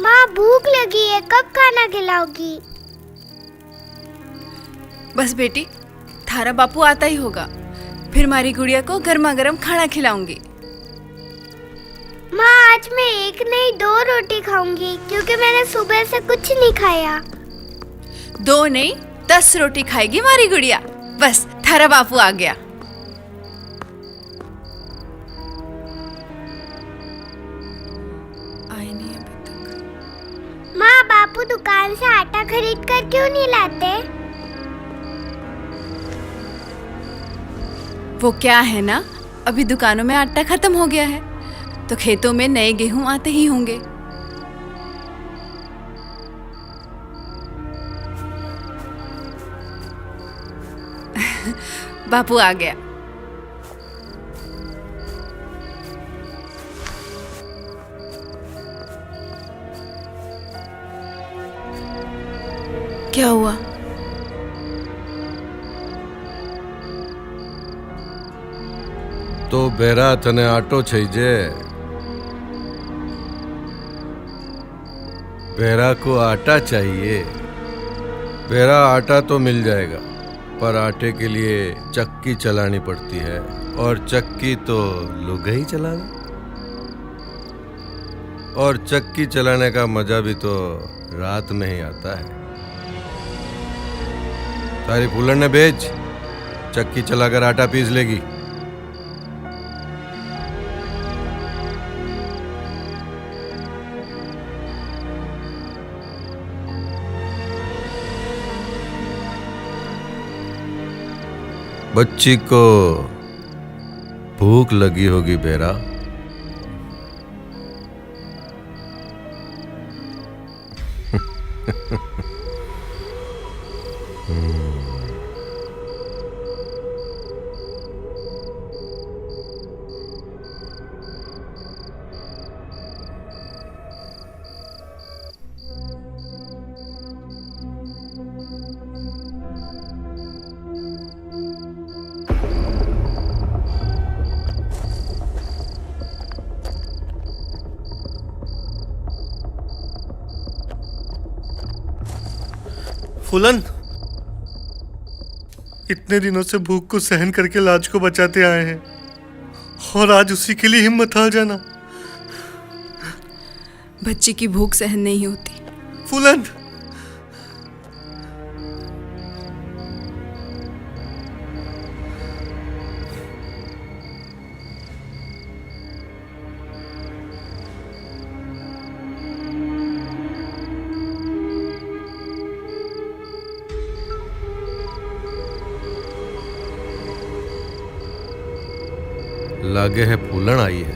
माँ भूख लगी है, कब खाना खिलाओगी? बस बेटी, थारा बापू आता ही होगा, फिर हमारी गुड़िया को गर्मा गर्म खाना खिलाऊंगी। माँ आज मैं एक नहीं 2 रोटी खाऊंगी क्योंकि मैंने सुबह से कुछ नहीं खाया। 2 नहीं 10 रोटी खाएगी हमारी गुड़िया। बस थारा बापू आ गया। आए नहीं अभी तक। माँ बापू दुकान से आटा खरीद कर क्यों नहीं लाते? वो क्या है ना, अभी दुकानों में आटा खत्म हो गया है, तो खेतों में नए गेहूं आते ही होंगे। बापू आ गया। क्या हुआ? तो बेरा तने आटो छईजे। बेरा को आटा चाहिए। बेरा आटा तो मिल जाएगा, पर आटे के लिए चक्की चलानी पड़ती है, और चक्की तो लुगाई चलावे। और चक्की चलाने का मजा भी तो रात में ही आता है। सारी फूलन ने भेज, चक्की चलाकर आटा पीस लेगी। बच्ची को भूख लगी होगी बेरा। फूलन, इतने दिनों से भूख को सहन करके लाज को बचाते आए हैं, और आज उसी के लिए हिम्मत हार जाना। बच्ची की भूख सहन नहीं होती। फूलन, लागे है फूलन आई है।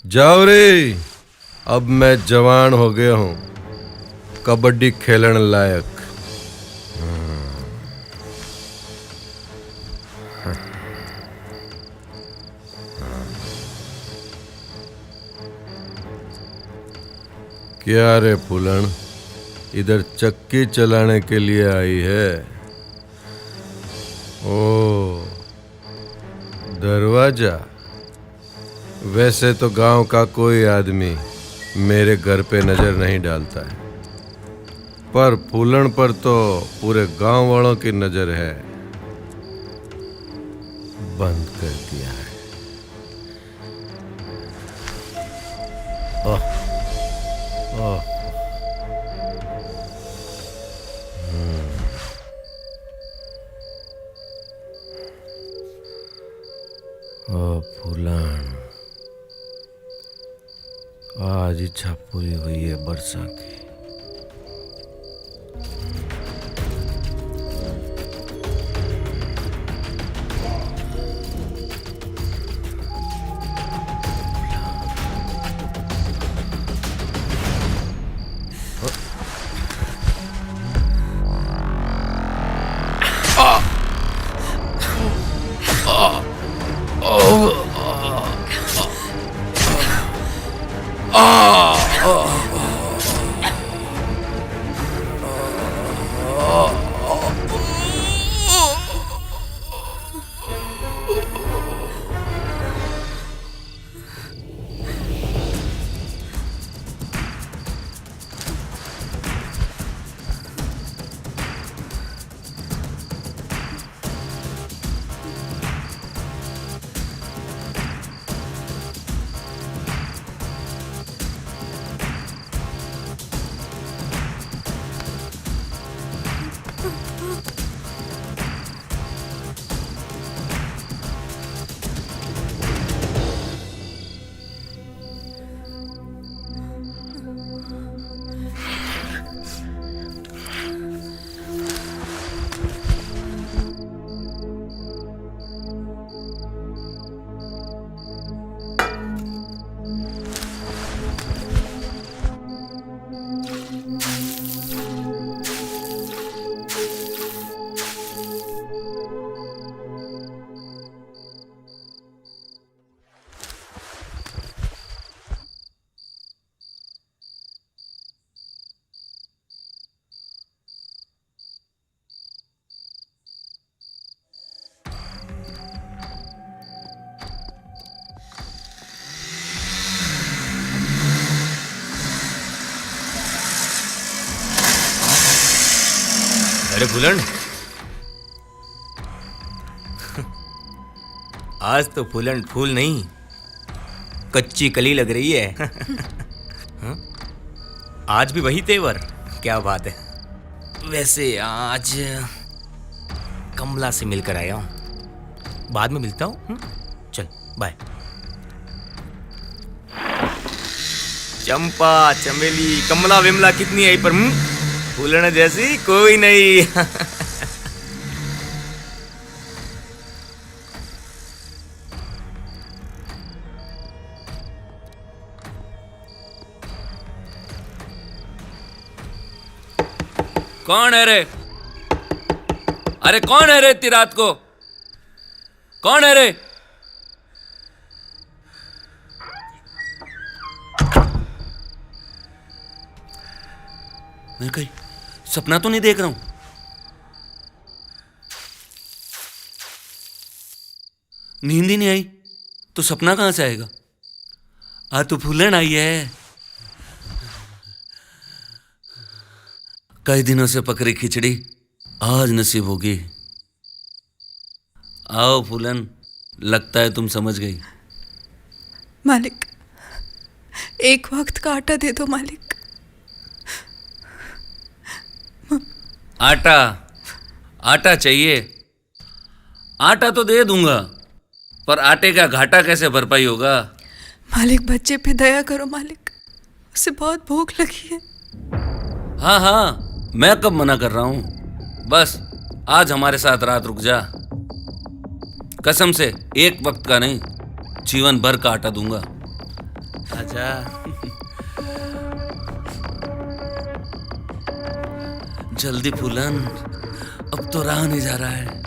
जाओ रे, अब मैं जवान हो गया हूं, कबड्डी खेलने लायक। क्या रे फूलन, इधर चक्की चलाने के लिए आई है? ओ, दरवाजा। वैसे तो गांव का कोई आदमी मेरे घर पे नजर नहीं डालता है, पर फूलन पर तो पूरे गांव वालों की नजर है। बंद कर दिया है। ओह, ओह। ओ फूलन, आज इच्छा पूरी हुई है बरसा की। अरे फूलन, आज तो फूलन फूल नहीं कच्ची कली लग रही है। हाँ? आज भी वही तेवर, क्या बात है। वैसे आज कमला से मिलकर आया हूं, बाद में मिलता हूं। चल बाय। चंपा चमेली कमला विमला कितनी आई, पर फूलन जैसी कोई नहीं। कौन है रे? अरे कौन है रे इतनी रात को? कौन है रे? मैं कहीं सपना तो नहीं देख रहा हूं? नींद ही नहीं आई तो सपना कहां से आएगा? आज तो फूलन आई है। कई दिनों से पकड़ी खिचड़ी आज नसीब होगी। आओ फूलन, लगता है तुम समझ गई। मालिक, एक वक्त का आटा दे दो मालिक। आटा? आटा चाहिए? आटा तो दे दूंगा, पर आटे का घाटा कैसे भरपाई होगा? मालिक, बच्चे पे दया करो मालिक, उसे बहुत भूख लगी है। हाँ हाँ, मैं कब मना कर रहा हूं। बस आज हमारे साथ रात रुक जा। कसम से एक वक्त का नहीं, जीवन भर का आटा दूंगा। आजा। जल्दी फूलन, अब तो रहा नहीं जा रहा है।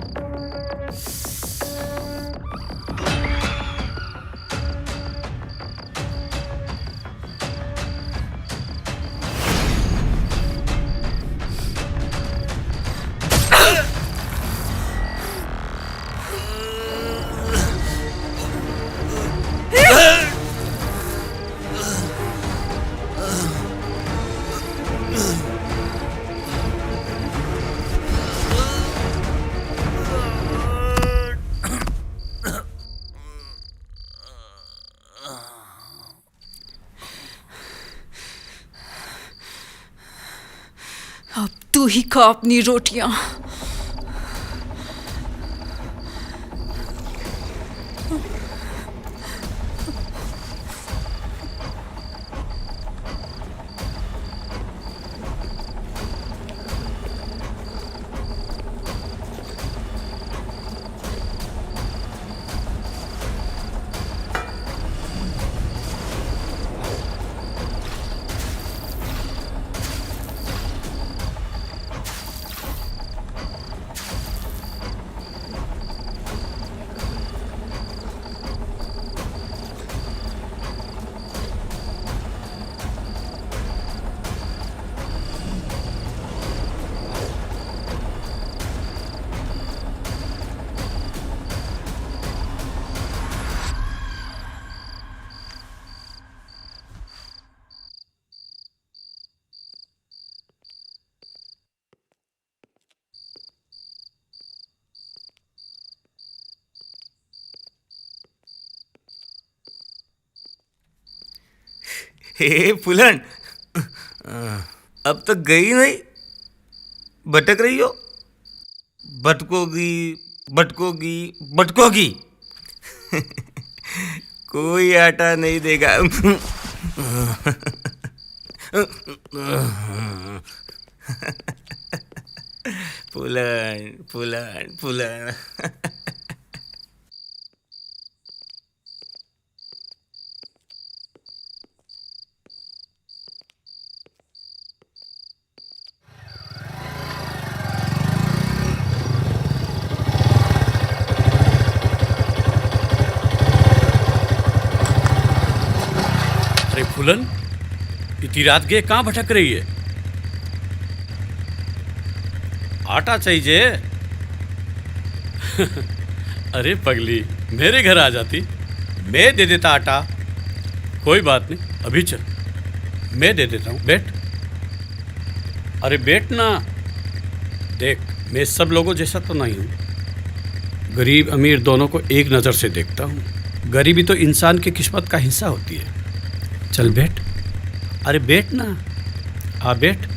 अब तू ही खा अपनी रोटियां। हे फूलन, अब तक गई नहीं, भटक रही हो। भटकोगी भटकोगी भटकोगी। कोई आटा नहीं देगा। फूलन फूलन फूलन। अरे फूलन, इतनी रात के कहाँ भटक रही है? आटा चाहिए? अरे पगली, मेरे घर आ जाती, मैं दे देता आटा। कोई बात नहीं, अभी चल, मैं दे देता हूँ। बैठ, अरे बैठ ना। देख, मैं सब लोगों जैसा तो नहीं हूँ। गरीब अमीर दोनों को एक नज़र से देखता हूँ। गरीबी तो इंसान की किस्मत का हिस्सा होती है। चल बैठ। अरे बैठ ना, आ बैठ।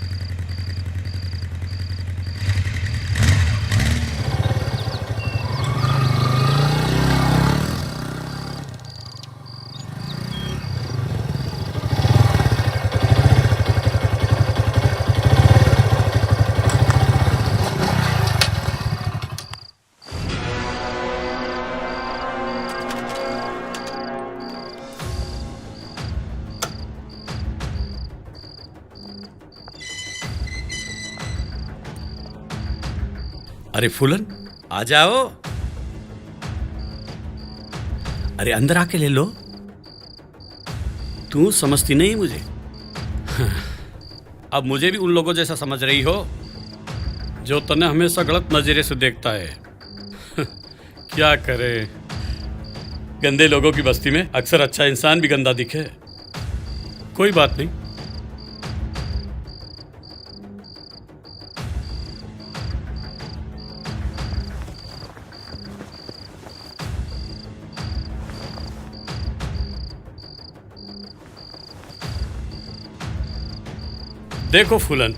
अरे फूलन, आ जाओ। अरे अंदर आके ले लो। तू समझती नहीं मुझे। अब मुझे भी उन लोगों जैसा समझ रही हो जो तने हमेशा गलत नजरिए से देखता है। क्या करे, गंदे लोगों की बस्ती में अक्सर अच्छा इंसान भी गंदा दिखे। कोई बात नहीं। देखो फूलन,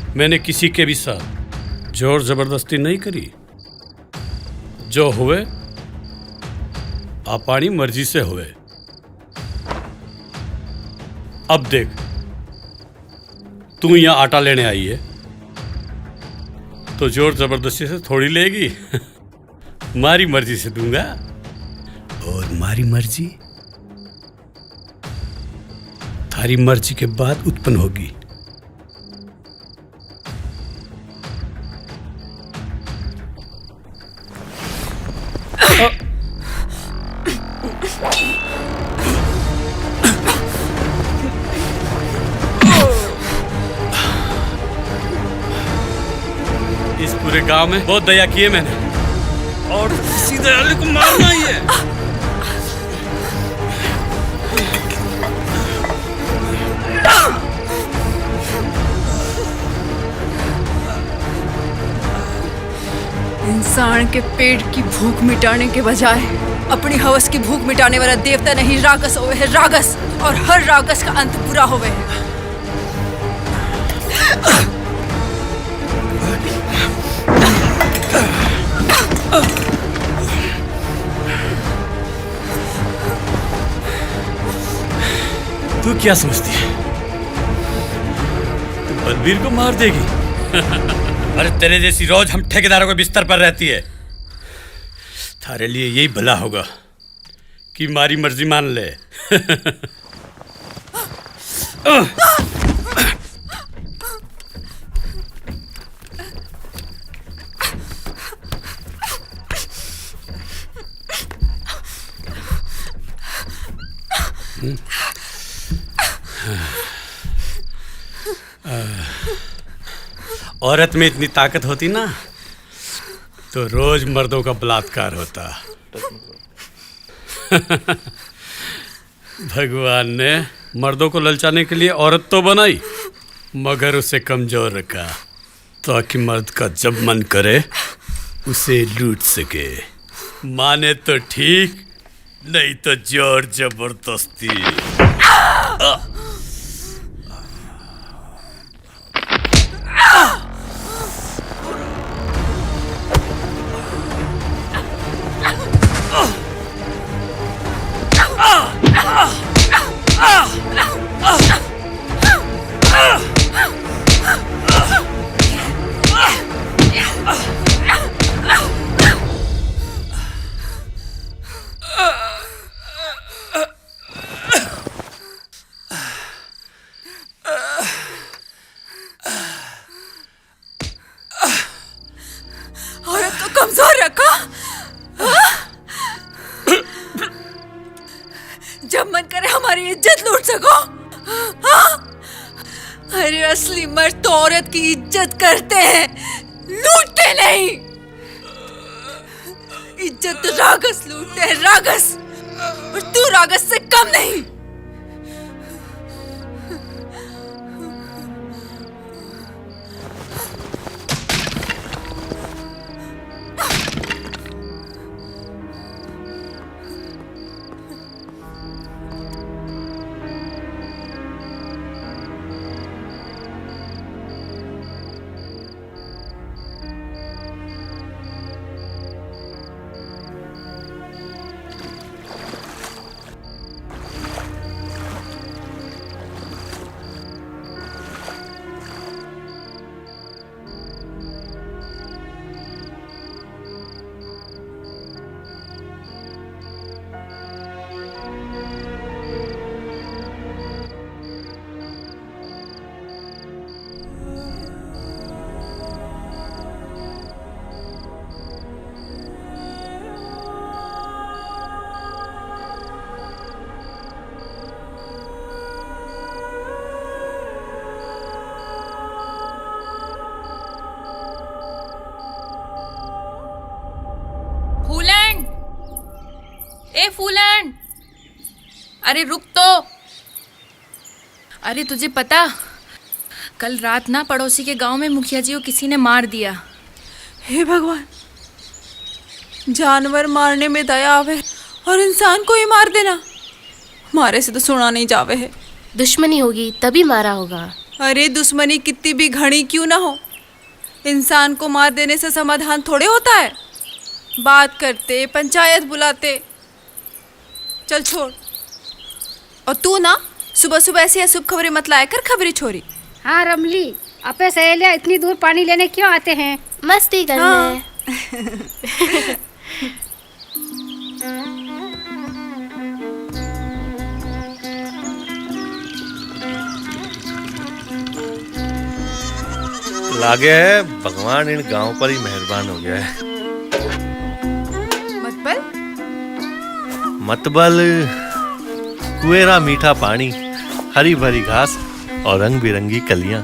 मैंने किसी के भी साथ जोर जबरदस्ती नहीं करी। जो हुए आपानी मर्जी से हुए। अब देख, तू यहां आटा लेने आई है तो जोर जबरदस्ती से थोड़ी लेगी। मारी मर्जी से दूंगा, और मारी मर्जी थारी मर्जी के बाद उत्पन्न होगी। इस पूरे गांव में बहुत दया की है मैंने, और किसी दयालु को मारना ही है। इंसान के पेट की भूख मिटाने के बजाय अपनी हवस की भूख मिटाने वाला देवता नहीं रागस होवे है, रागस। और हर रागस का अंत बुरा होवे है। तू क्या समझती है, तू बलबीर को मार देगी? अरे तेरे जैसी रोज हम ठेकेदारों के बिस्तर पर रहती है। थारे लिए यही भला होगा कि मारी मर्जी मान ले। औरत में इतनी ताकत होती ना तो रोज मर्दों का बलात्कार होता। भगवान ने मर्दों को ललचाने के लिए औरत तो बनाई, मगर उसे कमजोर रखा ताकि मर्द का जब मन करे उसे लूट सके। माने तो ठीक, नहीं तो जोर जबरदस्ती। औरत को कमजोर रखा, जब मन करे हमारी इज्जत लूट सको। अरे असली मर्द तो औरत की इज्जत करते हैं, लूटते नहीं। इज्जत तो रागस लूटते हैं, रागस। और तू रागस से कम नहीं। हे फूलन, अरे रुक तो। अरे तुझे पता, कल रात ना पड़ोसी के गांव में मुखिया जी को किसी ने मार दिया। हे भगवान, जानवर मारने में दया आवे और इंसान को ही मार देना, मारे से तो सुना नहीं जावे है। दुश्मनी होगी तभी मारा होगा। अरे दुश्मनी कितनी भी घनी क्यों ना हो, इंसान को मार देने से समाधान थोड़े होता है। बात करते, पंचायत बुलाते। चल छोड़। और तू ना सुबह सुबह ऐसी अशुभ खबरें मत लाया कर, खबरी छोरी। हाँ रमली, अपने सहेलियाँ इतनी दूर पानी लेने क्यों आते हैं? मस्ती करने। हाँ। लागे है भगवान इन गांव पर ही मेहरबान हो गया है। मतबल कुएरा मीठा पानी, हरी भरी घास और रंग बिरंगी कलियां।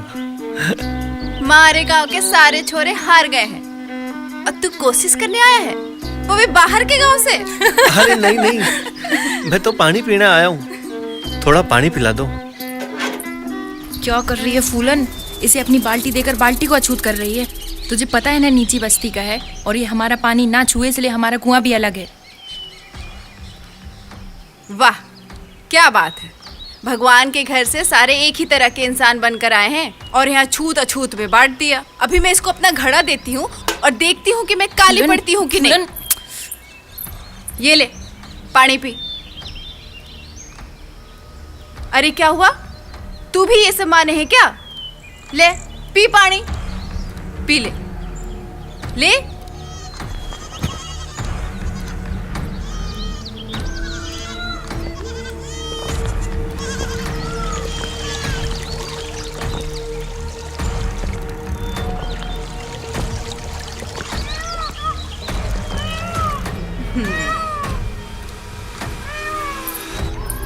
हमारे गांव के सारे छोरे हार गए हैं और तू कोशिश करने आया है, वो भी बाहर के गांव से। अरे नहीं नहीं, मैं तो पानी पीने आया हूँ, थोड़ा पानी पिला दो। क्या कर रही है फूलन? इसे अपनी बाल्टी देकर बाल्टी को अछूत कर रही है। तुझे पता है ना नीची बस्ती का है और ये हमारा पानी ना छुए, इसलिए हमारा कुआं भी अलग है। वाह क्या बात है, भगवान के घर से सारे एक ही तरह के इंसान बनकर आए हैं और यहाँ छूत अछूत में बांट दिया। अभी मैं इसको अपना घड़ा देती हूँ और देखती हूँ कि मैं काली पड़ती हूँ कि नहीं। ये ले पानी पी। अरे क्या हुआ, तू भी ये सब माने है क्या? ले पी पानी, पी ले ले।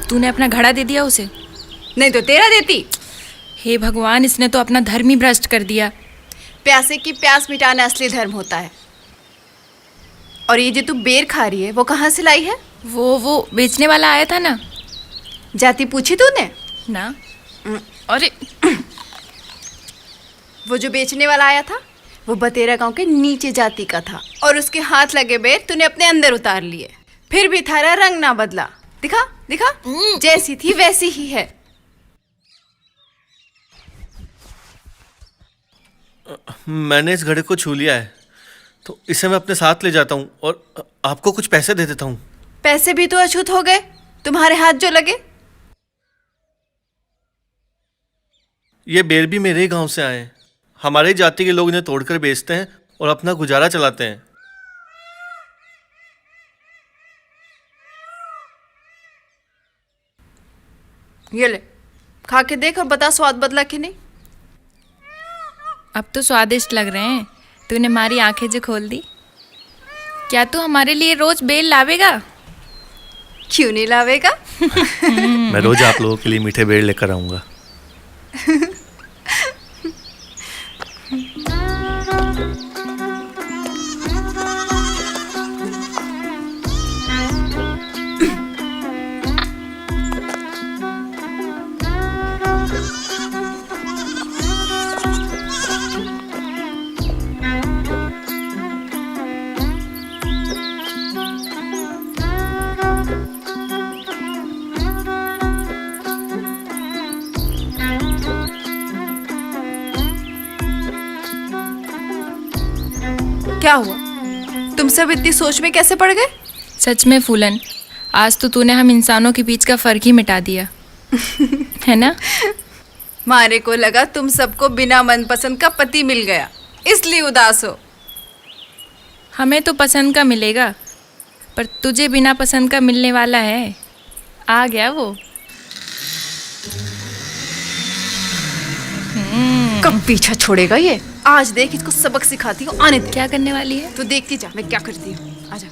तूने अपना घड़ा दे दिया उसे? नहीं तो तेरा देती। हे भगवान, इसने तो अपना धर्म ही भ्रष्ट कर दिया। प्यासे की प्यास मिटाना असली धर्म होता है। और ये जो तू बेर खा रही है वो कहाँ से लाई है? वो बेचने वाला आया था ना। जाति पूछी तूने? ना। अरे वो जो बेचने वाला आया था वो बतेरा गांव के नीचे जाति का था और उसके हाथ लगे बेर तूने अपने अंदर उतार लिए, फिर भी थारा रंग ना बदला। दिखा दिखा, जैसी थी वैसी ही है। मैंने इस घड़े को छू लिया है तो इसे मैं अपने साथ ले जाता हूँ और आपको कुछ पैसे दे देता हूँ। पैसे भी तो अछूत हो गए तुम्हारे हाथ जो लगे। ये बेर भी मेरे ही गांव से आए हैं। हमारे जाति के लोग इन्हें तोड़कर बेचते हैं और अपना गुजारा चलाते हैं। ये ले खा के देख और बता स्वाद बदला कि नहीं। अब तो स्वादिष्ट लग रहे हैं। तूने हमारी आंखें जो खोल दी। क्या तू हमारे लिए रोज बेल लावेगा? क्यों नहीं लावेगा? मैं रोज आप लोगों के लिए मीठे बेर लेकर आऊंगा। क्या हुआ, तुम सब इतनी सोच में कैसे पड़ गए? सच में फूलन, आज तो तूने हम इंसानों के बीच का फर्क ही मिटा दिया है ना? मारे को लगा तुम सबको बिना मनपसंद का पति मिल गया, इसलिए उदास हो। हमें तो पसंद का मिलेगा, पर तुझे बिना पसंद का मिलने वाला है। आ गया वो। कब पीछा छोड़ेगा ये? आज देख इसको सबक सिखाती हूँ। आने दे। क्या करने वाली है? तो देखती जा मैं क्या करती हूँ। आजा।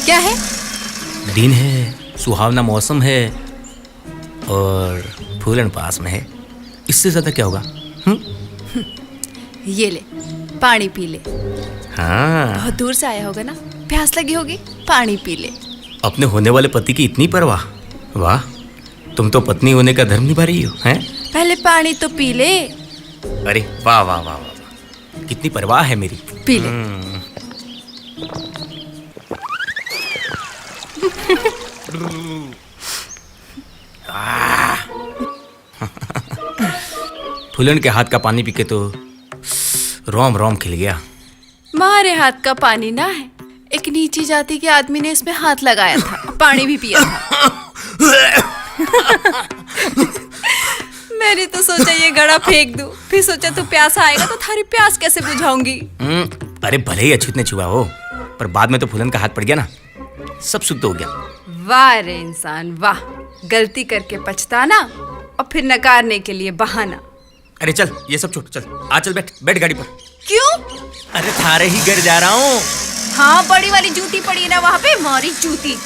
क्या है? दिन है, सुहावना मौसम है और फूलन पास में है। इससे ज्यादा क्या होगा? ये ले, पानी पी ले। हाँ, बहुत दूर से आया होगा ना, प्यास लगी होगी, पानी पी ले। अपने होने वाले पति की इतनी परवाह। वाह, तुम तो पत्नी होने का धर्म निभा रही हो, हैं? पहले पानी तो पी ले। अरे वाह वाह वाह वाह, कितनी परवाह है मेरी। पी ले। फूलन के हाथ का पानी पी के तो रोम रोम खिल गया। हमारे हाथ का पानी ना है, एक नीची जाति के आदमी ने इसमें हाथ लगाया था, पानी भी पिया था। मैंने तो सोचा ये घड़ा फेंक दूं, फिर सोचा तू प्यासा आएगा तो थारी प्यास कैसे बुझाऊंगी। अरे भले ही अछूत ने छुआ हो, पर बाद में तो फूलन का हाथ पड़ गया ना, सब शुद्ध हो गया। वाह रे इंसान वाह, गलती करके पछताना और फिर नकारने के लिए बहाना। अरे चल, ये सब छोड़, चल आ, चल बैठ बैठ गाड़ी पर। क्यों? अरे थारे ही घर जा रहा हूँ। हाँ, बड़ी वाली जूती पड़ी है ना वहाँ पे, मारी जूती।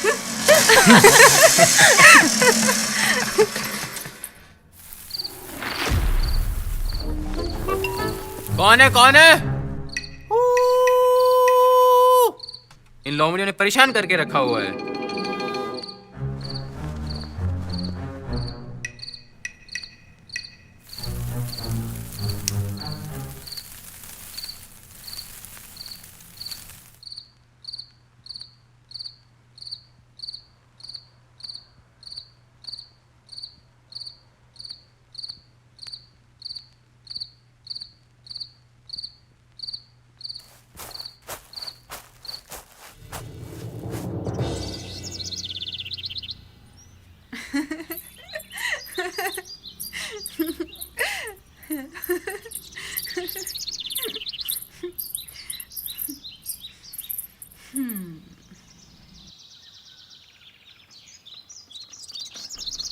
कौन है कौन है? इन लोमड़ियों ने परेशान करके रखा हुआ है।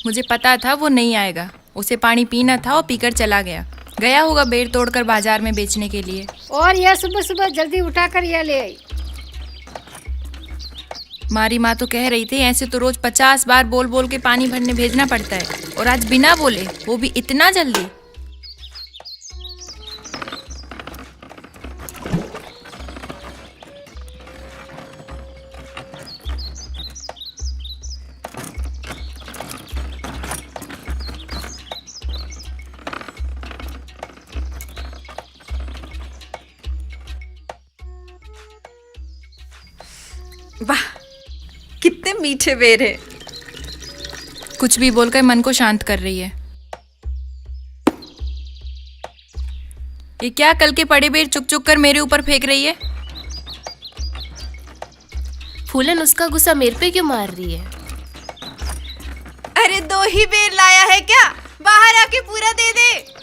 मुझे पता था वो नहीं आएगा, उसे पानी पीना था और पीकर चला गया। गया होगा बेर तोड़कर बाजार में बेचने के लिए। और यह सुबह सुबह जल्दी उठाकर यह ले आई। मारी माँ तो कह रही थी ऐसे तो रोज 50 बार बोल बोल के पानी भरने भेजना पड़ता है, और आज बिना बोले, वो भी इतना जल्दी। वाह, कितने मीठे बेर है। कुछ भी बोलकर मन को शांत कर रही है। ये क्या कल के पड़े बेर चुक चुक कर मेरे ऊपर फेंक रही है? फूलन उसका गुस्सा मेरे पे क्यों मार रही है? अरे 2 ही बेर लाया है क्या? बाहर आके पूरा दे दे।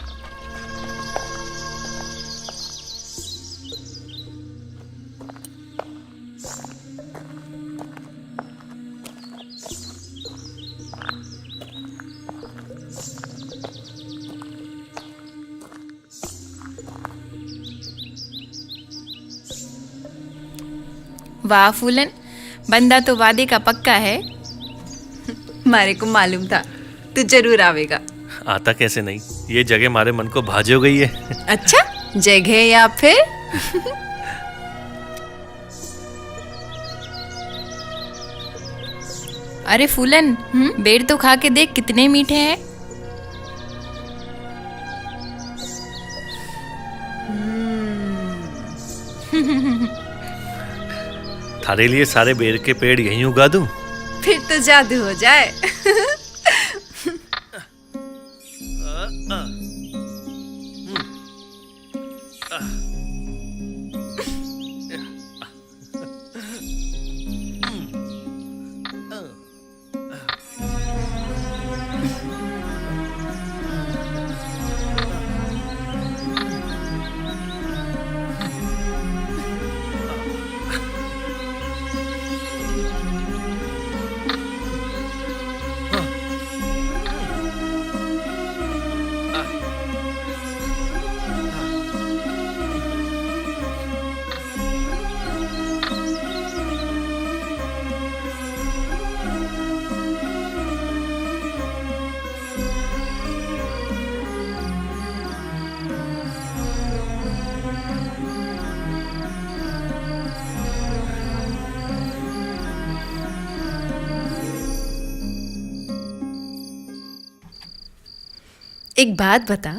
वाह फूलन, बंदा तो वादे का पक्का है। मारे को मालूम था तू जरूर आवेगा। आता कैसे नहीं, ये जगह हमारे मन को भाजी हो गई है। अच्छा, जगह या फिर? अरे फूलन, बेर तो खा के देख कितने मीठे हैं। थारे लिए सारे बेर के पेड़ यहीं उगा दूं? फिर तो जादू हो जाए। एक बात बता,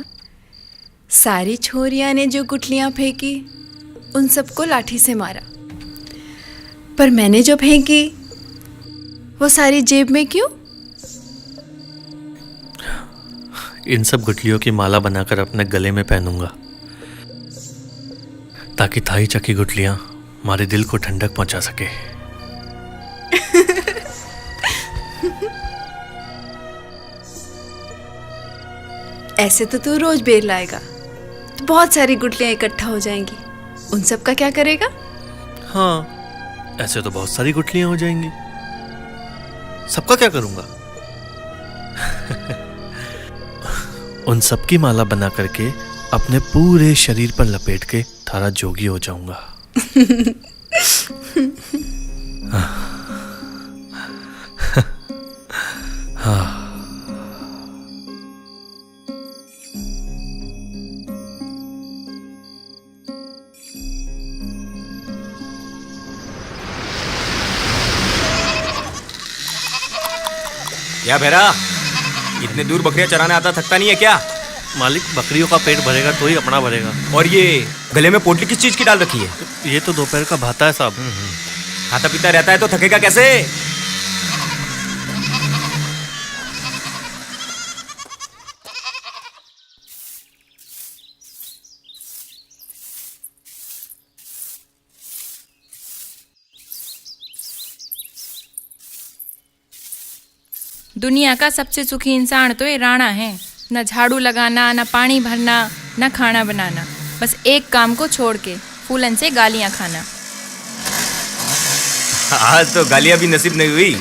सारी छोरियां ने जो गुठलियां फेंकी उन सबको लाठी से मारा, पर मैंने जो फेंकी वो सारी जेब में क्यों? इन सब गुठलियों की माला बनाकर अपने गले में पहनूंगा, ताकि थाई चकी गुठलियां हमारे दिल को ठंडक पहुंचा सके। ऐसे तो तू रोज बेर लाएगा तो बहुत सारी गुठलियां इकट्ठा हो जाएंगी, उन सब का क्या करेगा? हाँ, ऐसे तो बहुत सारी गुठलियां हो जाएंगी, सबका क्या करूंगा? उन सबकी माला बना करके अपने पूरे शरीर पर लपेट के थारा जोगी हो जाऊंगा। हाँ। क्या भैरा, इतने दूर बकरियां चराने आता थकता नहीं है क्या? मालिक, बकरियों का पेट भरेगा तो ही अपना भरेगा। और ये गले में पोटली किस चीज की डाल रखी है? ये तो दोपहर का भाता है साहब। खाता पीता रहता है तो थकेगा कैसे? दुनिया का सबसे सुखी इंसान तो ये राणा है। न झाड़ू लगाना, न पानी भरना, न खाना बनाना, बस एक काम को छोड़ के फूलन से गालियां खाना। आज तो गालियां भी नसीब नहीं हुई,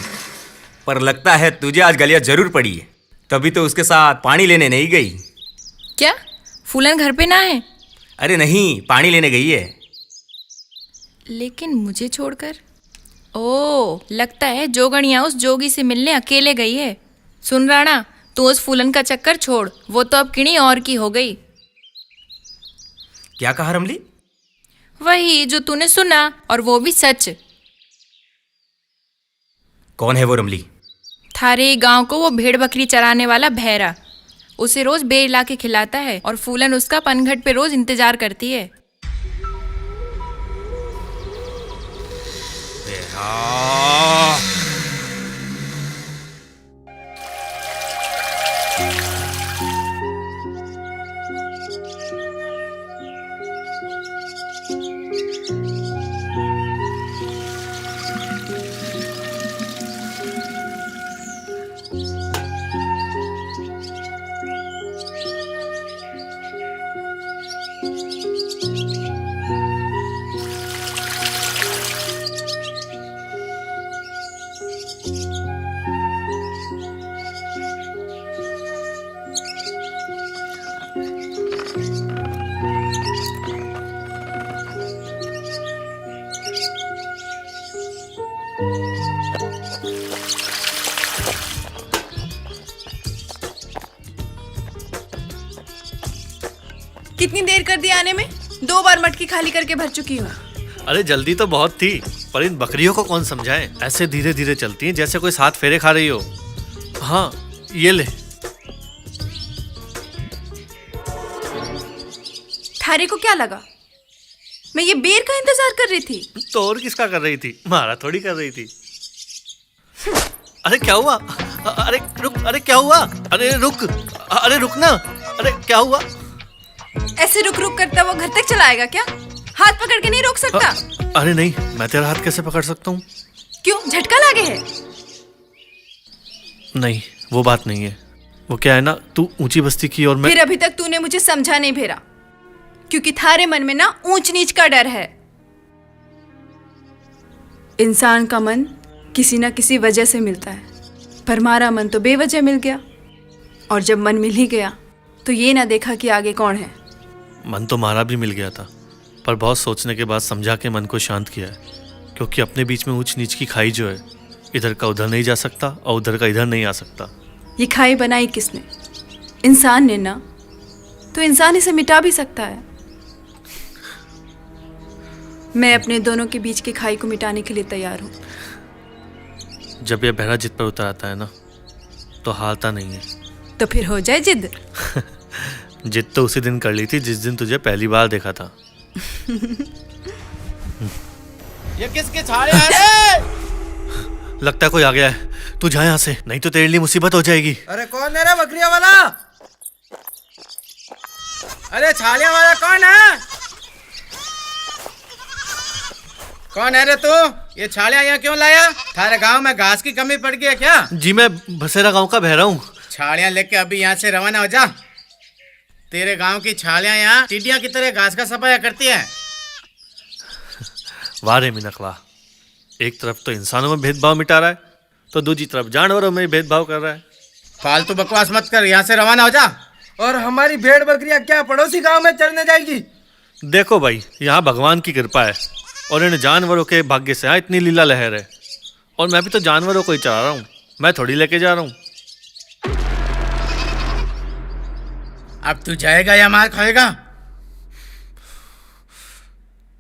पर लगता है तुझे आज गालियां जरूर पड़ी है, तभी तो उसके साथ पानी लेने नहीं गई। क्या फूलन घर पे ना है? अरे नहीं, पानी लेने गई है। लेकिन मुझे छोड़कर? ओ, लगता है जोगणिया उस जोगी से मिलने अकेले गई है। सुन राणा, तू उस फूलन का चक्कर छोड़, वो तो अब किणी और की हो गई। क्या कहा रमली? वही जो तूने सुना, और वो भी सच। कौन है वो रमली? थारे गांव को वो भेड़ बकरी चराने वाला भैरा, उसे रोज बेर ला के खिलाता है और फूलन उसका पनघट पे रोज इंतजार करती है। कितनी देर कर दी आने में? 2 बार मटकी खाली करके भर चुकी हूँ। अरे जल्दी तो बहुत थी, पर इन बकरियों को कौन समझाए, ऐसे धीरे धीरे चलती हैं जैसे कोई 7 फेरे खा रही हो। हाँ, ये ले। थारे को क्या लगा मैं ये बेर का इंतजार कर रही थी? तो और किसका कर रही थी? मारा थोड़ी कर रही थी। अरे क्या हुआ? अरे रुक, अरे क्या हुआ? अरे रुक, अरे रुक ना, अरे क्या हुआ? ऐसे रुक रुक करता वो घर तक चलाएगा क्या? हाथ पकड़ के नहीं रोक सकता? अरे नहीं, मैं तेरा हाथ कैसे पकड़ सकता हूँ? क्यों, झटका लागे है? नहीं, वो बात नहीं है। वो क्या है ना, तू ऊंची बस्ती की और मैं। फिर अभी तक तूने मुझे समझा नहीं भेरा, क्योंकि थारे मन में ना ऊंच नीच का डर है। इंसान का मन किसी ना किसी वजह से मिलता है, पर हमारा मन तो बेवजह मिल गया। और जब मन मिल ही गया तो ये ना देखा कि आगे कौन है। मन तो मारा भी मिल गया था, पर बहुत सोचने के बाद समझा के मन को शांत किया है, क्योंकि अपने बीच में ऊंच नीच की खाई जो है, इधर का उधर नहीं जा सकता और उधर का इधर नहीं आ सकता। ये खाई बनाई किसने? इंसान ने ना, तो इंसान इसे मिटा भी सकता है। मैं अपने दोनों के बीच की खाई को मिटाने के लिए तैयार हूँ। जब यह बहरा जिद पर उतर आता है ना, तो हारता नहीं है। तो फिर हो जाए जिद। जिद तो उसी दिन कर ली थी जिस दिन तुझे पहली बार देखा था। ये किसके छाले आ रहे? लगता है कोई आ गया है, तू जा यहाँ से, नहीं तो तेरे लिए मुसीबत हो जाएगी। अरे कौन है रे बकरिया वाला? अरे छालिया वाला कौन है? कौन है रे तू? ये छालिया यहाँ क्यों लाया? थारे गांव में घास की कमी पड़ गई है क्या? जी मैं बसेरा गांव का बहरा हूँ। छालियाँ लेके अभी यहाँ से रवाना हो जा। तेरे गांव की छालियाँ यहाँ टिड्डियाँ की तरह घास का सफाया करती है। वाह रे मिनक वाह, एक तरफ तो इंसानों में भेदभाव मिटा रहा है, तो दूसरी तरफ जानवरों में भेदभाव कर रहा है। फालतू बकवास मत कर, यहाँ से रवाना हो जा। और हमारी भेड़ बकरियाँ क्या पड़ोसी गांव में चरने जाएगी? देखो भाई, यहाँ भगवान की कृपा है और इन जानवरों के भाग्य से यहाँ इतनी लीला लहर है, और मैं भी तो जानवरों को ही चरा रहा हूँ, मैं थोड़ी लेके जा रहा हूँ। अब तू जाएगा या मार खाएगा?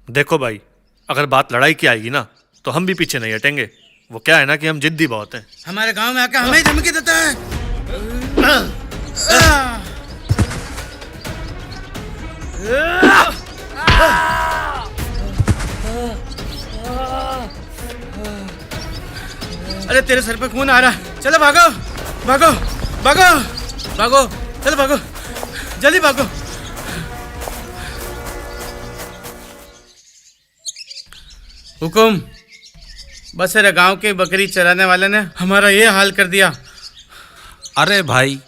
देखो भाई, अगर बात लड़ाई की आएगी ना तो हम भी पीछे नहीं हटेंगे। वो क्या है ना कि हम जिद्दी बहुत हैं। हमारे गांव में आकर हमें ही धमकी देता है। अरे तेरे सर पे खून आ रहा है, चलो भागो भागो भागो भागो, चलो भागो, जल्दी भागो। हुकुम, बसेरा गांव के बकरी चराने वाले ने हमारा ये हाल कर दिया। अरे भाई,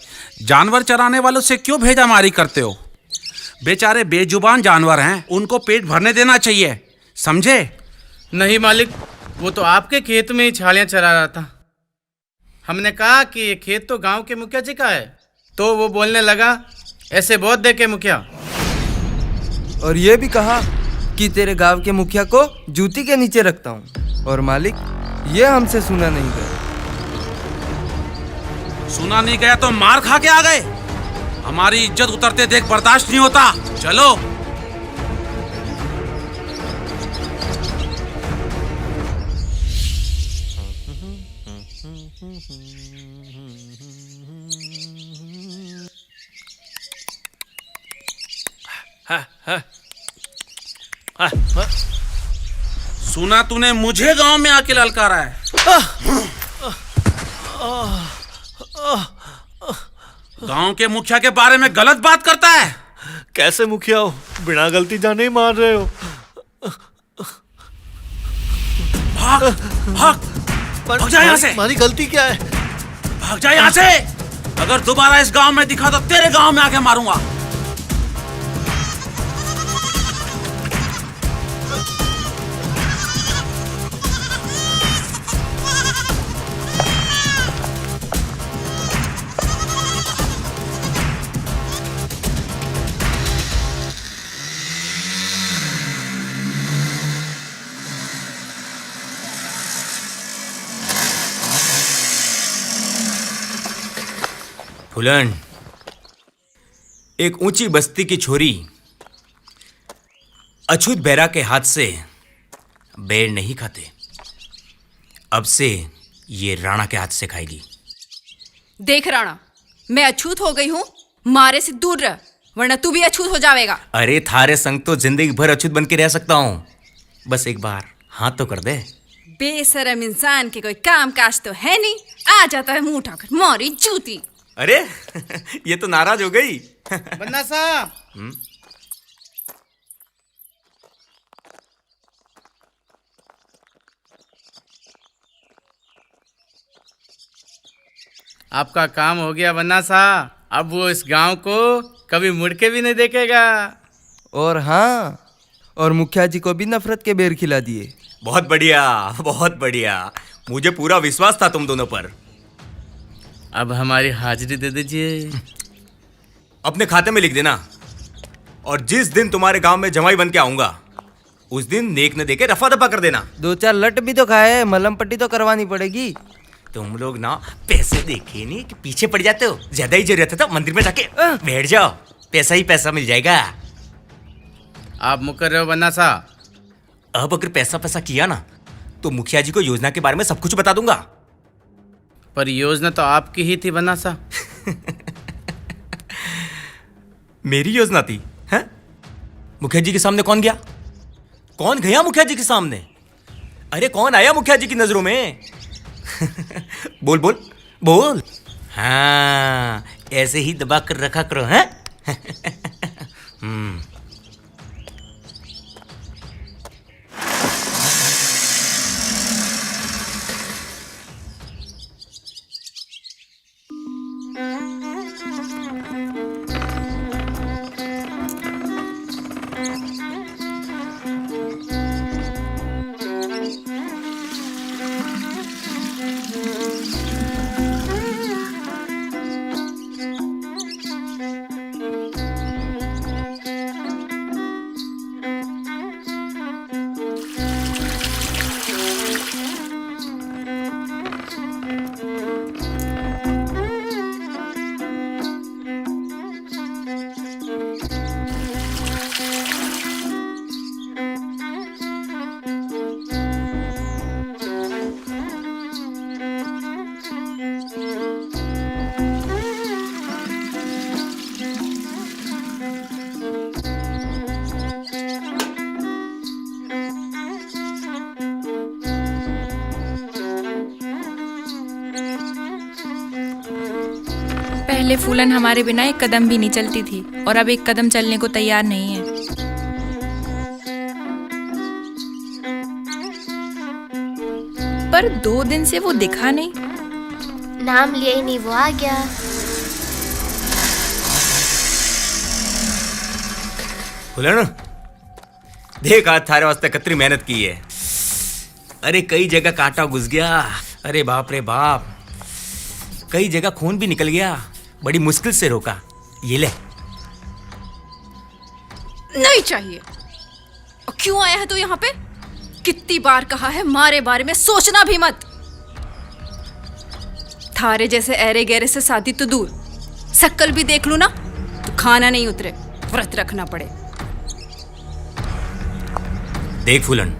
जानवर चराने वालों से क्यों भेजामारी करते हो? बेचारे बेजुबान जानवर हैं, उनको पेट भरने देना चाहिए, समझे? नहीं मालिक, वो तो आपके खेत में ही छालियाँ चरा रहा था। हमने कहा कि ये खेत तो गांव के मुखिया जी का है, तो वो बोलने लगा ऐसे बहुत देखे मुखिया। और ये भी कहा कि तेरे गांव के मुखिया को जूती के नीचे रखता हूँ। और मालिक, ये हमसे सुना नहीं गया। सुना नहीं गया तो मार खा के आ गए। हमारी इज्जत उतरते देख बर्दाश्त नहीं होता। चलो। सुना तूने मुझे गांव में आके ललकारा है। गांव के मुखिया के बारे में गलत बात करता है। कैसे मुखिया हो, बिना गलती जाने ही मार रहे हो। भाग भाग भाग जा यहाँ से। हमारी गलती क्या है? भाग जा यहाँ से। अगर दोबारा इस गांव में दिखा तो तेरे गांव में आके मारूंगा। फूलन, एक ऊंची बस्ती की छोरी अछूत बेरा के हाथ से बेर नहीं खाते। अब से ये राणा के हाथ से खाएगी। देख राणा, मैं अछूत हो गई हूँ, मारे से दूर रह, वरना तू भी अछूत हो जाएगा। अरे थारे संग तो जिंदगी भर अछूत बन के रह सकता हूँ, बस एक बार हाथ तो कर दे। बेशरम इंसान के कोई काम काज तो है नहीं, आ जाता है मुंह उठाकर मारी जूती। अरे ये तो नाराज हो गई। बन्ना साहब, आपका काम हो गया बन्ना साहब। अब वो इस गांव को कभी मुड़ के भी नहीं देखेगा। और हाँ, और मुखिया जी को भी नफरत के बेर खिला दिए। बहुत बढ़िया, बहुत बढ़िया। मुझे पूरा विश्वास था तुम दोनों पर। अब हमारी हाजिरी दे दीजिए। अपने खाते में लिख देना, और जिस दिन तुम्हारे गांव में जमाई बन के आऊंगा उस दिन नेक न देके रफा दफा कर देना। 2-4 लट भी तो खाए, मलहम पट्टी तो करवानी पड़ेगी। तुम लोग ना पैसे देखे नहीं कि पीछे पड़ जाते हो। ज्यादा ही जरूरत है तो मंदिर में जाके बैठ जाओ, पैसा ही पैसा मिल जाएगा। आप मुकर रहे हो बन्ना साहब। अब अगर पैसा पैसा किया ना तो मुखिया जी को योजना के बारे में सब कुछ बता दूंगा। पर योजना तो आपकी ही थी बन्ना साहब। मेरी योजना थी हैं? मुखिया जी के सामने कौन गया? कौन गया मुखिया जी के सामने? अरे कौन आया मुखिया जी की नजरों में? बोल बोल बोल। हाँ, ऐसे ही दबा कर रखा करो हैं? पहले फूलन हमारे बिना एक कदम भी नहीं चलती थी और अब एक कदम चलने को तैयार नहीं है। पर 2 दिन से वो दिखा नहीं। नाम लिए ही नहीं वो आ गया। फूलन, देख आज थारे वास्ते कितनी मेहनत की है। अरे कई जगह कांटा घुस गया, अरे बाप रे बाप, कई जगह खून भी निकल गया, बड़ी मुश्किल से रोका। ये ले। नहीं चाहिए। और क्यों आया है तू यहाँ पे? कितनी बार कहा है मारे बारे में सोचना भी मत। थारे जैसे ऐरे गहरे से शादी तो दूर, शक्ल भी देख लूं ना तो खाना नहीं उतरे, व्रत रखना पड़े। देख फूलन,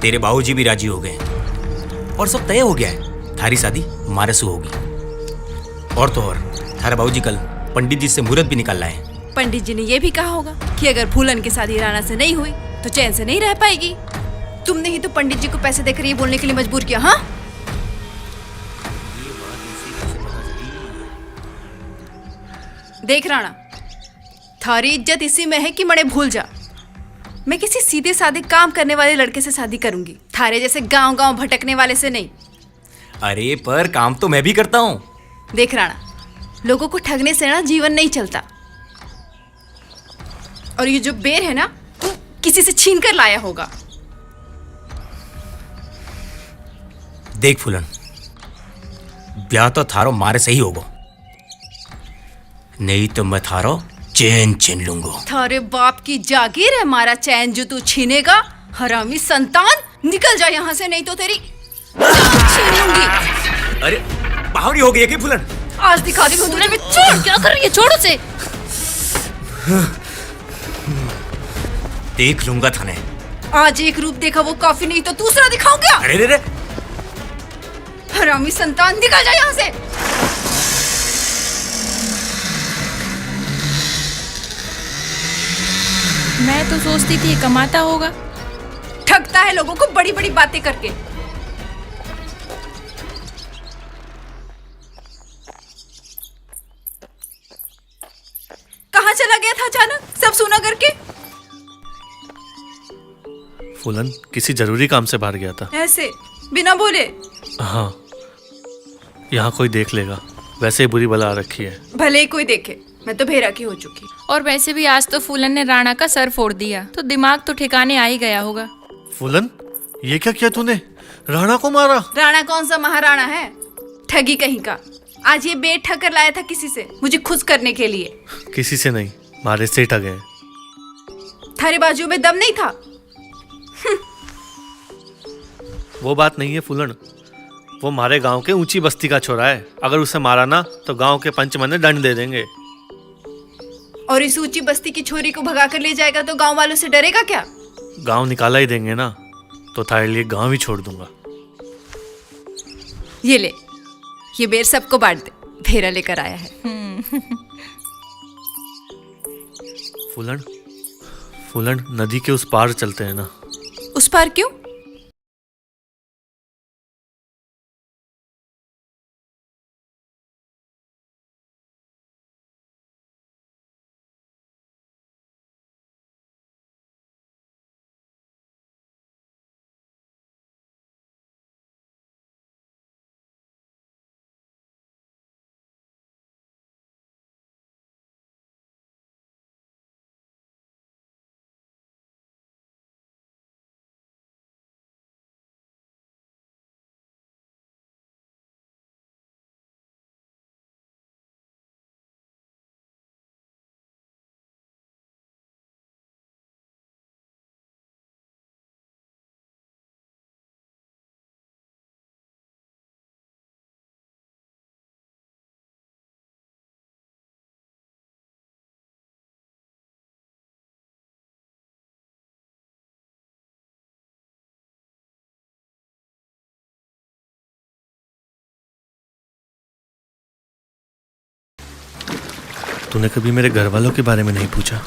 तेरे बाबूजी भी राजी हो गए और सब तय हो गया है। थारी शादी हमारे से होगी। और तो और थारा बाबूजी कल पंडित जी से मुहूर्त भी निकाल लाए। पंडित जी ने यह भी कहा होगा कि अगर फूलन की शादी राणा से नहीं हुई तो चैन से नहीं रह पाएगी। तुमने ही तो पंडित जी को पैसे देकर ये बोलने के लिए मजबूर किया। हाँ, देख राणा, थारी इज्जत इसी में है कि मड़े भूल जा। मैं किसी सीधे साधे काम करने वाले लड़के से शादी करूंगी, थारे जैसे गांव गांव भटकने वाले से नहीं। अरे पर काम तो मैं भी करता हूँ। देख राणा, लोगों को ठगने से ना जीवन नहीं चलता। और ये जो बेर है ना, तू किसी से छीन कर लाया होगा। देख फूलन, ब्याह तो थारो मारे से ही होगा, नहीं तो मैं थारो चैन छीन लूंगा। थारे बाप की जागीर है मारा चैन जो तू छीनेगा। हरामी संतान, निकल जा यहाँ से, नहीं तो तेरी छीन लूंगी। अरे बावड़ी हो गई है कि फूलन? आज दिखा दी फूलन में। छोड़, क्या कर रही है? छोड़ उसे। देख लूंगा थाने। आज एक रूप देखा वो काफी, नहीं तो दूसरा दिखाऊंगा। अरे रे रे, हरामी संतान, निकल जा यहाँ से। मैं तो सोचती थी ये कमाता होगा, ठगता है लोगों को बड़ी बड़ी बातें करके। कहाँ चला गया था अचानक, सब सुना करके? फूलन किसी जरूरी काम से बाहर गया था। ऐसे बिना बोले? हाँ, यहाँ कोई देख लेगा, वैसे ही बुरी बला आ रखी है। भले ही कोई देखे, मैं तो भेरा की हो चुकी। और वैसे भी आज तो फूलन ने राणा का सर फोड़ दिया, तो दिमाग तो ठिकाने आ ही गया होगा। फूलन, ये क्या किया तूने? राणा को मारा? राणा कौन सा महाराणा है, ठगी कहीं का। आज ये बेट ठग कर लाया था किसी से, मुझे खुश करने के लिए। किसी से नहीं, मारे से ठगे हैं। थारे बाजू में दम नहीं था? वो बात नहीं है फूलन, वो हमारे गांव के ऊंची बस्ती का छोरा है। अगर उसे मारा ना तो गांव के पंच मने दंड दे देंगे। और इस ऊंची बस्ती की छोरी को भगा कर ले जाएगा तो गांव वालों से डरेगा क्या? गांव निकाला ही देंगे ना, तो थारे लिए गांव ही छोड़ दूंगा। ये ले, ये बेर सबको बांट दे, भेरा लेकर आया है। फूलन, फूलन नदी के उस पार चलते हैं ना। उस पार क्यों? तूने कभी मेरे घर वालों के बारे में नहीं पूछा?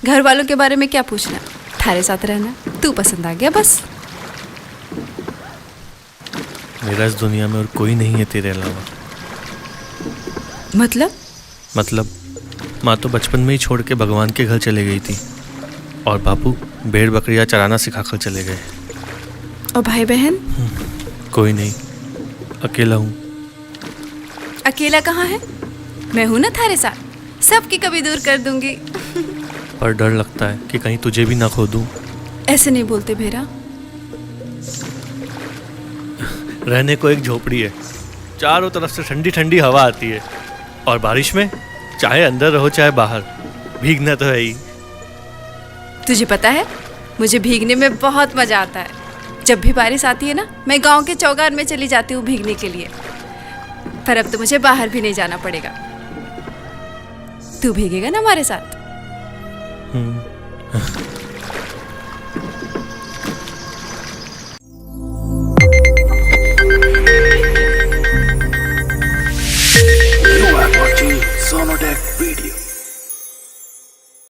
घर वालों के बारे में क्या पूछना, थारे साथ रहना तू पसंद आ गया बस। मेरा इस दुनिया में और कोई नहीं है तेरे अलावा। मतलब माँ तो बचपन में ही छोड़ के भगवान के घर चले गई थी और बापू भेड़ बकरियाँ चराना सिखाकर चले गए। और भाई बहन? कोई नहीं, अकेला हूँ। अकेला कहाँ है? मैं हूं ना थारे साथ, सबकी कभी दूर कर दूंगी। पर डर लगता है कि कहीं तुझे भी ना खो दूं। ऐसे नहीं बोलते भेरा। रहने को एक झोपड़ी है, चारों तरफ से ठंडी ठंडी हवा आती है और बारिश में चाहे अंदर रहो चाहे बाहर, भीगना तो है ही। तुझे पता है मुझे भीगने में बहुत मजा आता है। जब भी बारिश आती है ना, मैं गांव के चौगान में चली जाती हूँ भीगने के लिए। पर अब तो मुझे बाहर भी नहीं जाना पड़ेगा। तू भीगेगा ना हमारे साथ? You are watching Sonotech Beat.